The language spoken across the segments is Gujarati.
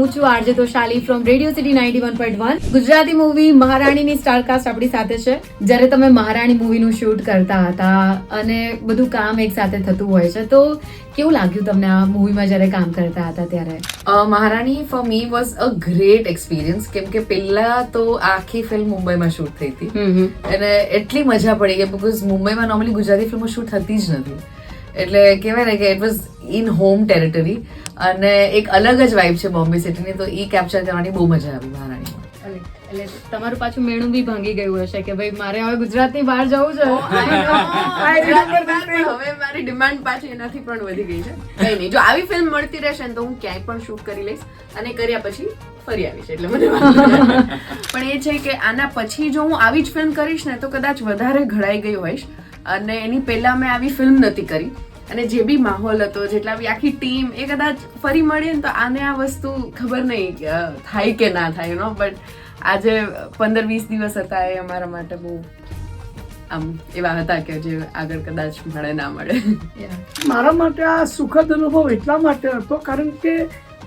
હું છું RJ Toshali from radio city 91.1. Gujarati movie મહારાણીની સ્ટારકાસ્ટ આપણી સાથે છે. જ્યારે તમે મહારાણી મૂવીનું શૂટ કરતા હતા અને બધું કામ એક સાથે થતું હોય છે, તો કેવું લાગ્યું તમને આ મૂવીમાં જ્યારે કામ કરતા હતા ત્યારે? મહારાણી for me was a great experience, કેમ કે પહેલા તો આખી ફિલ્મ મુંબઈમાં શૂટ થઈ હતી અને એટલી મજા પડી ગઈ બીકોઝ મુંબઈમાં નોર્મલી ગુજરાતી ફિલ્મો શૂટ થતી જ નથી. એટલે કહેવાય ને કે it was in home territory અને એક અલગ જ વાઇબ છે બોમ્બે સિટીની, તો એ કેપ્ચર કરવાની બહુ મજા આવી મહારાણીમાં. એટલે તમારું પાછું મેણું બી ભાંગી ગયું હશે કે ભાઈ મારે હવે ગુજરાતની બહાર જવું છે. હવે મારી ડિમાન્ડ પાછી એનાથી પણ વધી ગઈ છે. કઈ નહીં, જો આવી ફિલ્મ મળતી રહેશે ને તો હું ક્યાંય પણ શૂટ કરી લઈશ અને કર્યા પછી ફરી આવીશ, એટલે મને વાંધો નથી. પણ એ છે કે આના પછી જો હું આવી જ ફિલ્મ કરીશ ને તો કદાચ વધારે ઘડાઈ ગઈ હોઈશ, અને એની પહેલા મેં આવી ફિલ્મ નથી કરી અને જે બી માહોલ હતો, જેટલા બી આખી ટીમ, એ કદાચ ફરી મળીએ ને તો આને આ વસ્તુ ખબર નહીં થાય કે ના થાય, નો. બટ આજે 15-20 દિવસ હતા એ અમારા માટે બહુ આમ એવા હતા કે જે આગળ કદાચ મળે ના મળે. મારા માટે આ સુખદ અનુભવ એટલા માટે હતો કારણ કે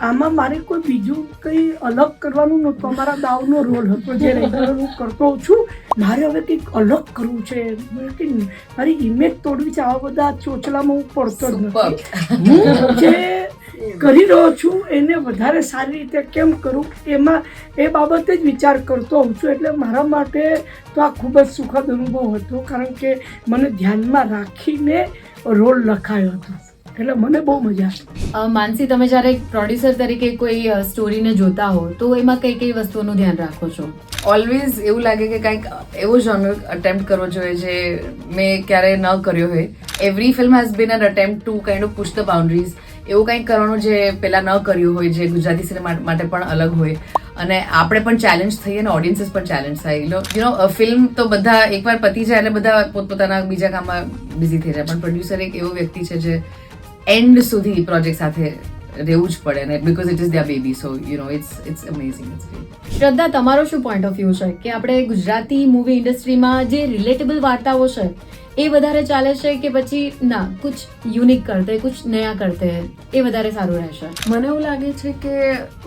આમાં મારે કોઈ બીજું કંઈ અલગ કરવાનું નહોતું. અમારા દાવનો રોલ હતો જે રેગ્યુલર હું કરતો છું. મારે હવે કંઈક અલગ કરવું છે, કે મારી ઇમેજ તોડવી છે. આવા બધા ચોચલામાં હું પડતો જ નથી. હું જે કરી રહ્યો છું એને વધારે સારી રીતે કેમ કરું એમાં એ બાબતે જ વિચાર કરતો હોઉં છું. એટલે મારા માટે તો આ ખૂબ જ સુખદ અનુભવ હતો કારણ કે મને ધ્યાનમાં રાખીને રોલ લખાયો હતો, એટલે મને બહુ મજા આવી. માનસી, તમે જ્યારે એક પ્રોડ્યુસર તરીકે કોઈ સ્ટોરીને જોતા હો તો એમાં કઈ કઈ વસ્તુઓનું ધ્યાન રાખો છો? ઓલવેઝ એવું લાગે કે કંઈક એવો જોનર અટેમ્પ્ટ કરવો જોઈએ જે મેં ક્યારેય ન કર્યો હોય. Every film has been an attempt to kind of push the boundaries. એવું કંઈક કરવાનું જે પહેલા ન કર્યું હોય, જે ગુજરાતી સિનેમા માટે પણ અલગ હોય અને આપણે પણ ચેલેન્જ થઈએ અને ઓડિયન્સીસ પણ ચેલેન્જ થાય. યુ નો, ફિલ્મ તો બધા એકવાર પતી જાય એટલે બધા પોતપોતાના બીજા કામમાં બિઝી થઈ જાય, પણ પ્રોડ્યુસર એક એવો વ્યક્તિ છે જે એન્ડ સુધી પ્રોજેક્ટ સાથે રહેવું જ પડે ને, because it is there baby. So you know, it's amazing. Shraddha, તમારો શું પોઈન્ટ ઓફ વ્યૂ છે કે આપણે ગુજરાતી મૂવી ઇન્ડસ્ટ્રીમાં જે રિલેટેબલ વાર્તાઓ છે એ વધારે ચાલે છે કે પછી ના કુછ યુનિક કરતે, કુછ નયા કરતે એ વધારે સારું રહેશે? મને એવું લાગે છે કે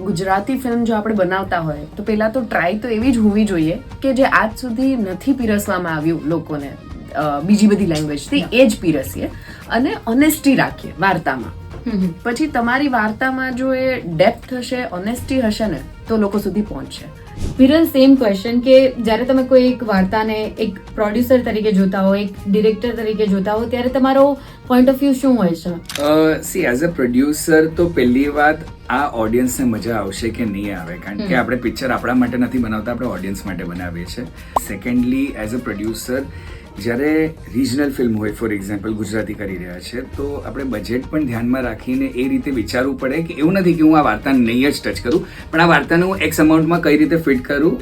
ગુજરાતી ફિલ્મ જો આપણે બનાવતા હોય તો પહેલા તો ટ્રાય તો એવી જ હોવી જોઈએ કે જે આજ સુધી નથી પીરસવામાં આવ્યું લોકોને બીજી બધી લેંગ્વેજથી, એ જ પીરસીએ અને ઓનેસ્ટી રાખીએ વાર્તામાં. પછી તમારી વાર્તામાં જો એ ડેપ્થ હશે, ઓનેસ્ટી હશે ને તો લોકો સુધી પહોંચશે. વિરલ, સેમ ક્વેશ્ચન કે જ્યારે તમે કોઈ એક વાર્તાને એક પ્રોડ્યુસર તરીકે જોતા હો, એક ડિરેક્ટર તરીકે જોતા હો, ત્યારે તમારો પોઈન્ટ ઓફ વ્યૂ શું હોય છે? સી, એઝ અ પ્રોડ્યુસર તો પહેલી વાત આ ઓડિયન્સને મજા આવશે કે નહીં આવે, કારણ કે આપણે પિક્ચર આપણા માટે નથી બનાવતા, આપણે ઓડિયન્સ માટે બનાવીએ છીએ. સેકન્ડલી, એઝ અ પ્રોડ્યુસર જ્યારે રિજનલ ફિલ્મ હોય, ફોર એક્ઝામ્પલ ગુજરાતી કરી રહ્યા છે, તો આપણે બજેટ પણ ધ્યાનમાં રાખીને એ રીતે વિચારવું પડે કે એવું નથી કે હું આ વાર્તાને નહીં જ ટચ કરું, પણ આ વાર્તાને હું એક્સ અમાઉન્ટમાં કઈ રીતે ફિટ કરું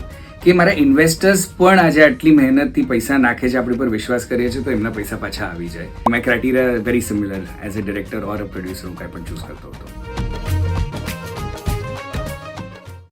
કે મારા ઇન્વેસ્ટર્સ પણ આજે આટલી મહેનતથી પૈસા નાખે છે, આપણી પર વિશ્વાસ કરીએ છીએ, તો એમના પૈસા પાછા આવી જાય. My criteria very similar as a director or a producer, હું કાંઈ પણ ચૂઝ કરતો હતો.